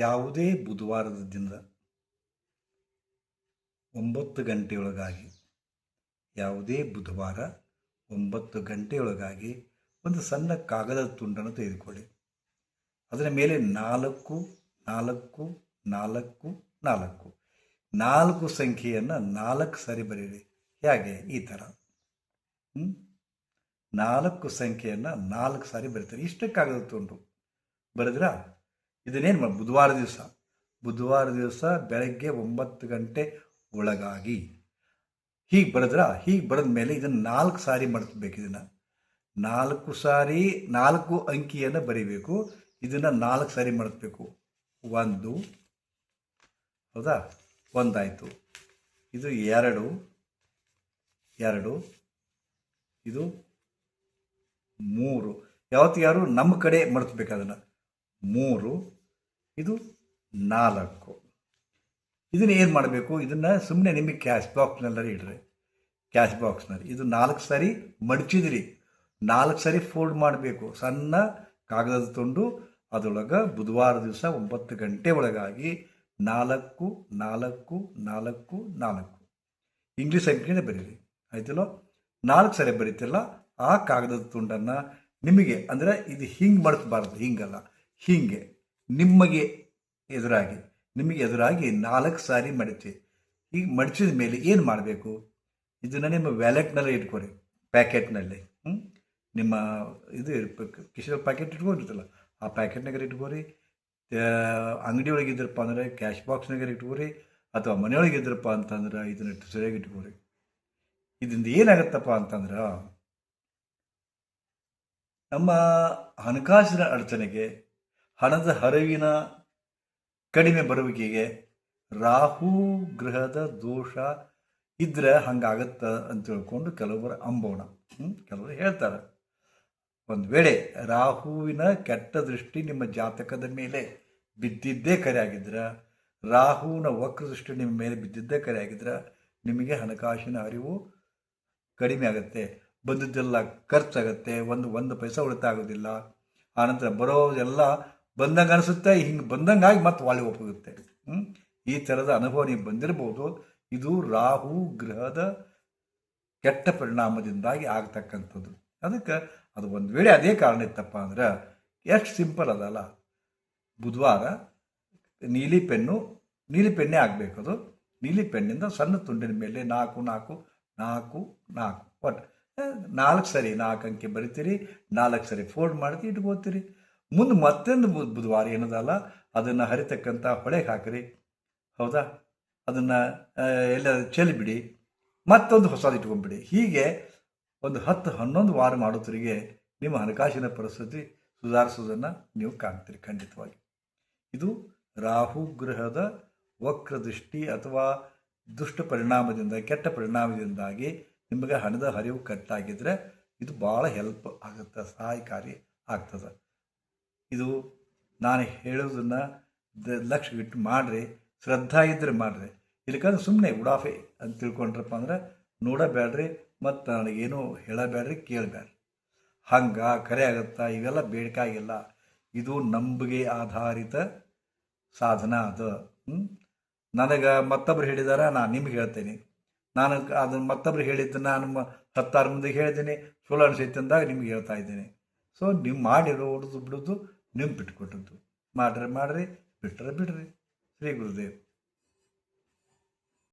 ಯಾವುದೇ ಬುಧವಾರದ ದಿನದ 9 ಗಂಟೆಯೊಳಗಾಗಿ ಯಾವುದೇ ಬುಧವಾರ 9 ಗಂಟೆಯೊಳಗಾಗಿ ಒಂದು ಸಣ್ಣ ಕಾಗದದ ತುಂಡನ್ನು ತೆಗೆದುಕೊಳ್ಳಿ. ಅದರ ಮೇಲೆ 4 4 4 4 4 ಸಂಖ್ಯೆಯನ್ನು 4 ಸಾರಿ ಬರೆಯಿರಿ. ಹೇಗೆ? ಈ ಥರ 4 ಸಂಖ್ಯೆಯನ್ನು 4 ಸಾರಿ ಬರೀತಾರೆ. ಇಷ್ಟು ಕಾಗದ ತುಂಡು ಬರೆದ್ರಾ? ಇದನ್ನೇನು ಮಾಡಿ ಬುಧವಾರ ದಿವಸ ಬೆಳಗ್ಗೆ 9 ಗಂಟೆ ಒಳಗಾಗಿ ಹೀಗೆ ಬರೆದ್ರಾ? ಹೀಗೆ ಬರೆದ ಮೇಲೆ ಇದನ್ನು 4 ಸಾರಿ ಮಾಡಿಸ್ಬೇಕು. ಇದನ್ನು 4 ಸಾರಿ 4 ಅಂಕಿಯನ್ನು ಬರೀಬೇಕು. ಇದನ್ನು 4 ಸಾರಿ ಮಾಡಿಸ್ಬೇಕು. 1, ಹೌದಾ? 1 ಆಯಿತು. ಇದು 2, 2, ಇದು 3. ಯಾರು ನಮ್ಮ ಕಡೆ ಮಾಡಿಸ್ಬೇಕು ಅದನ್ನು. 3, ಇದು 4. ಇದನ್ನು ಏನು ಮಾಡಬೇಕು? ಇದನ್ನು ಸುಮ್ಮನೆ ನಿಮಗೆ ಕ್ಯಾಶ್ ಬಾಕ್ಸ್ನಲ್ಲರಿ ಇಡ್ರಿ. ಕ್ಯಾಶ್ ಬಾಕ್ಸ್ನಲ್ಲಿ ಇದು 4 ಸಾರಿ ಮಡಚಿದ್ರಿ. 4 ಸಾರಿ ಫೋಲ್ಡ್ ಮಾಡಬೇಕು. ಸಣ್ಣ ಕಾಗದದ ತುಂಡು ಅದರೊಳಗೆ ಬುಧವಾರ ದಿವಸ 9 ಗಂಟೆ ಒಳಗಾಗಿ 4 4 4 4 ಇಂಗ್ಲೀಷ್ ಸಂಖ್ಯೆನೇ ಬರೀರಿ. ಆಯ್ತಲ್ಲೋ? 4 ಸಾರಿ ಬರೀತಿಲ್ಲ. ಆ ಕಾಗದದ ತುಂಡನ್ನು ನಿಮಗೆ, ಅಂದರೆ ಇದು ಹಿಂಗೆ ಮಡಿಸ್ಬಾರ್ದು, ಹಿಂಗಲ್ಲ, ಹೀಗೆ ನಿಮಗೆ ಎದುರಾಗಿ 4 ಸಾರಿ ಮಡಿಚಿ. ಹೀಗೆ ಮಡಿಚಿದ ಮೇಲೆ ಏನು ಮಾಡಬೇಕು? ಇದನ್ನು ನಿಮ್ಮ ವ್ಯಾಲೆಟ್ನಲ್ಲಿ ಇಟ್ಕೊರಿ, ಪ್ಯಾಕೆಟ್ನಲ್ಲಿ. ನಿಮ್ಮ ಇದು ಕಿಶನ್ ಪ್ಯಾಕೆಟ್ ಇಟ್ಕೊಂಡಿರ್ತಲ್ಲ, ಆ ಪ್ಯಾಕೆಟ್ನಾಗ ಇಟ್ಕೋರಿ. ಅಂಗಡಿ ಒಳಗಿದ್ರಪ್ಪ ಅಂದರೆ ಕ್ಯಾಶ್ ಬಾಕ್ಸ್ನಾಗ ಇಟ್ಕೋರಿ, ಅಥವಾ ಮನೆಯೊಳಗಿದ್ರಪ್ಪ ಅಂತಂದ್ರೆ ಇದನ್ನು ಸರಿಯಾಗಿ ಇಟ್ಕೋರಿ. ಇದರಿಂದ ಏನಾಗತ್ತಪ್ಪ ಅಂತಂದ್ರೆ ನಮ್ಮ ಹಣಕಾಸಿನ ಅಡಚಣೆಗೆ, ಹಣದ ಹರಿವಿನ ಕಡಿಮೆ ಬರುವಿಕೆಗೆ, ರಾಹು ಗ್ರಹದ ದೋಷ ಇದ್ರೆ ಹಂಗಾಗತ್ತ ಅಂತ ತಿಳ್ಕೊಂಡು ಕೆಲವೊಬ್ಬರು ಅಂಬೋಣ, ಕೆಲವರು ಹೇಳ್ತಾರೆ. ಒಂದು ವೇಳೆ ರಾಹುವಿನ ಕೆಟ್ಟ ದೃಷ್ಟಿ ನಿಮ್ಮ ಜಾತಕದ ಮೇಲೆ ಬಿದ್ದಿದ್ದೇ ಕರೆ ಆಗಿದ್ರೆ, ರಾಹುವಿನ ವಕ್ರ ದೃಷ್ಟಿ ನಿಮ್ಮ ಮೇಲೆ ಬಿದ್ದಿದ್ದೇ ಕರೆ ಆಗಿದ್ರೆ, ನಿಮಗೆ ಹಣಕಾಸಿನ ಅರಿವು ಕಡಿಮೆ ಆಗುತ್ತೆ. ಬಂದಿದ್ದೆಲ್ಲ ಖರ್ಚಾಗುತ್ತೆ. ಒಂದು ಪೈಸಾ ಉಳಿತಾಯ ಆಗೋದಿಲ್ಲ. ಆನಂತರ ಬರೋದೆಲ್ಲ ಬಂದಂಗೆ ಅನಿಸುತ್ತೆ, ಹಿಂಗೆ ಬಂದಂಗಾಗಿ ಮತ್ತೆ ಒಳ್ಳೆ ಹೋಗುತ್ತೆ. ಈ ಥರದ ಅನುಭವ ನೀವು ಬಂದಿರ್ಬೋದು. ಇದು ರಾಹು ಗ್ರಹದ ಕೆಟ್ಟ ಪರಿಣಾಮದಿಂದಾಗಿ ಆಗ್ತಕ್ಕಂಥದ್ದು. ಅದಕ್ಕೆ ಅದು ಒಂದು ವೇಳೆ ಅದೇ ಕಾರಣ ಇತ್ತಪ್ಪ ಅಂದ್ರೆ ಎಷ್ಟು ಸಿಂಪಲ್ ಅದಲ್ಲ. ಬುಧವಾರ ನೀಲಿ ಪೆನ್ನೇ ಆಗಬೇಕು. ಅದು ನೀಲಿ ಪೆನ್ನಿಂದ ಸಣ್ಣ ತುಂಡಿನ ಮೇಲೆ 4 4 4 4 ಒಟ್ಟು 4 ಸರಿ 4 ಅಂಕೆ ಬರಿತೀರಿ. 4 ಸರಿ ಫೋಲ್ಡ್ ಮಾಡ್ತೀವಿ, ಇಟ್ಕೋತೀರಿ. ಮುಂದೆ ಮತ್ತೊಂದು ಬುಧವಾರ ಏನದಲ್ಲ, ಅದನ್ನು ಹರಿತಕ್ಕಂಥ ಹೊಳೆಗೆ ಹಾಕಿರಿ. ಹೌದಾ? ಅದನ್ನು ಎಲ್ಲ ಚೆಲ್ಲಿಬಿಡಿ, ಮತ್ತೊಂದು ಹೊಸದು ಇಟ್ಕೊಂಡ್ಬಿಡಿ. ಹೀಗೆ ಒಂದು 10-11 ವಾರ ಮಾಡೋದ್ರಿಗೆ ನಿಮ್ಮ ಹಣಕಾಸಿನ ಪರಿಸ್ಥಿತಿ ಸುಧಾರಿಸೋದನ್ನು ನೀವು ಕಾಣ್ತೀರಿ ಖಂಡಿತವಾಗಿ. ಇದು ರಾಹುಗ್ರಹದ ವಕ್ರದೃಷ್ಟಿ ಅಥವಾ ದುಷ್ಟ ಪರಿಣಾಮದಿಂದ, ಕೆಟ್ಟ ಪರಿಣಾಮದಿಂದಾಗಿ ನಿಮಗೆ ಹಣದ ಹರಿವು ಕಟ್ಟಾಗಿದ್ದರೆ ಇದು ಭಾಳ ಹೆಲ್ಪ್ ಆಗುತ್ತೆ, ಸಹಾಯಕಾರಿ ಆಗ್ತದೆ. ಇದು ನಾನು ಹೇಳೋದನ್ನು ಲಕ್ಷ್ಯವಿಟ್ಟು ಮಾಡಿರಿ. ಶ್ರದ್ಧಾ ಇದ್ದರೆ ಮಾಡಿರಿ. ಇಲ್ಲಕಂದ್ರೆ ಸುಮ್ಮನೆ ಉಡಾಫೆ ಅಂತ ತಿಳ್ಕೊಂಡ್ರಪ್ಪ ಅಂದ್ರೆ ನೋಡಬೇಡ್ರಿ, ಮತ್ತು ನನಗೇನು ಹೇಳಬೇಡ್ರಿ, ಕೇಳಬೇಡ್ರಿ. ಹಂಗೆ ಕರೆ ಆಗುತ್ತಾ? ಇವೆಲ್ಲ ಬೇಕಾಗಿಲ್ಲ. ಇದು ನಂಬಿಕೆ ಆಧಾರಿತ ಸಾಧನ. ಅದು ನನಗೆ ಮತ್ತೊಬ್ಬರು ಹೇಳಿದಾರ, ನಾನು ನಿಮ್ಗೆ ಹೇಳ್ತೇನೆ. ನಾನು ಅದನ್ನು ಮತ್ತೊಬ್ರು ಹೇಳಿದ್ದು ನಾನು 10 ಮಂದಿಗೆ ಹೇಳಿದ್ದೀನಿ, ಚಲೋ ಅನಿಸೈತೆ ಅಂದಾಗ ನಿಮ್ಗೆ ಹೇಳ್ತಾ ಇದ್ದೀನಿ. ಸೊ ನೀವು ಮಾಡಿರೋ ಬಿಡೋದು ನಿಮ್ಗೆ ಬಿಟ್ಕೊಟ್ಟದ್ದು. ಮಾಡಿರಿ, ಬಿಟ್ಟರೆ ಬಿಡ್ರಿ. ಶ್ರೀ ಗುರುದೇವ್.